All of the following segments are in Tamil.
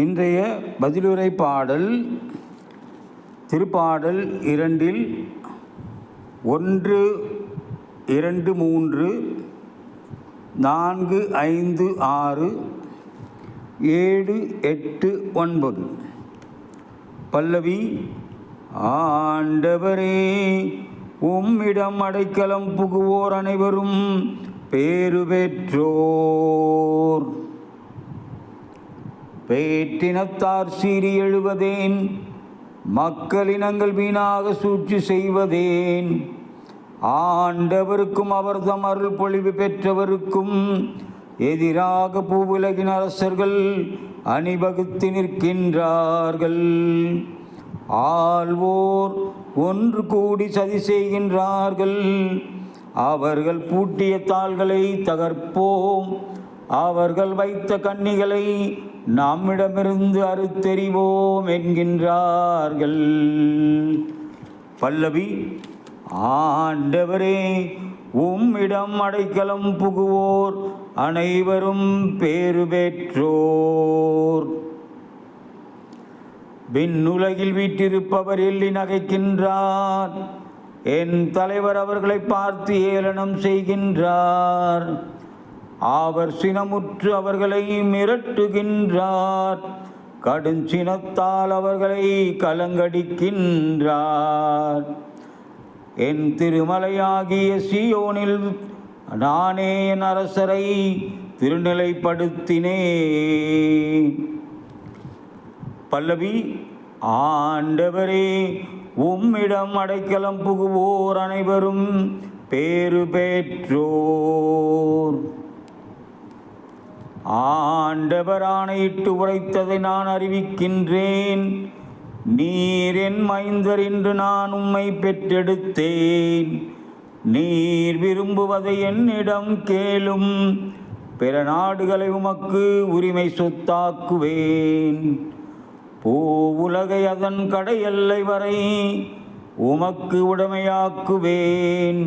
இன்றைய பதிலுரை பாடல் திருப்பாடல் 2 1, 2, 3, 4, 5, 6, 7, 8, 9. பல்லவி. ஆண்டவரே, உம்மிடம் அடைக்கலம் புகுவோர் அனைவரும் பேறு பெற்றோர். பேற்றினத்தார் சீறி எழுவதேன், மக்களினங்கள் வீணாக சூழ்ச்சி செய்வதேன். ஆண்டவருக்கும் அவர்தம் அருள் பொழிவு பெற்றவருக்கும் எதிராக பூவுலகின் அரசர்கள் அணிவகுத்து நிற்கின்றார்கள். ஆள்வோர் ஒன்று கூடி சதி செய்கின்றார்கள். அவர்கள் பூட்டிய தாள்களை தகர்ப்போம், அவர்கள் வைத்த கண்ணிகளை நம்மிடமிருந்து அறுத்தெறிவோம் என்கின்றார்கள். பல்லவி. ஆண்டவரே, உம்மிடம் அடைக்கலம் புகுவோர் அனைவரும் பேறு பெற்றோர். விண்ணுலகில் வீற்றிருப்பவர் எள்ளி நகைக்கின்றார். என் தலைவர் அவர்களை பார்த்து ஏளனம் செய்கின்றார். அவர் சினமுற்று அவர்களை மிரட்டுகின்றார். கடுஞ்சினத்தால் அவர்களை கலங்கடிக்கின்றார். என் திருமலையாகிய சீயோனில் நானே என் அரசரை திருநிலைப்படுத்தினேன். பல்லவி. ஆண்டவரே, உம்மிடம் அடைக்கலம் புகுவோர் அனைவரும் பேறு பெற்றோர். ஆண்டவர் ஆணையிட்டு உரைத்ததை நான் அறிவிக்கின்றேன். நீர் என் மைந்தர் என்று நான் உம்மை பெற்றெடுத்தேன். நீர் விரும்புவதை என்னிடம் கேளும். பிற நாடுகளை உமக்கு உரிமை சொத்தாக்குவேன். பூவுலகை அதன் கடை எல்லை வரை உமக்கு உடைமையாக்குவேன்.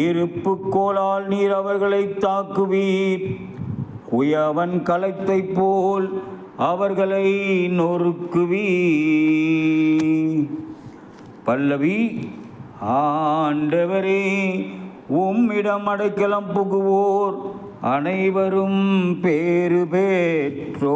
இருப்பு கோலால் நீர் அவர்களை தாக்குவீர். குயவன் கலத்தை போல் அவர்களை நொறுக்குவீர். பல்லவி. ஆண்டவரே, உம்மிடம் அடைக்கலம் புகுவோர் அனைவரும் பேறு பெற்றோர்.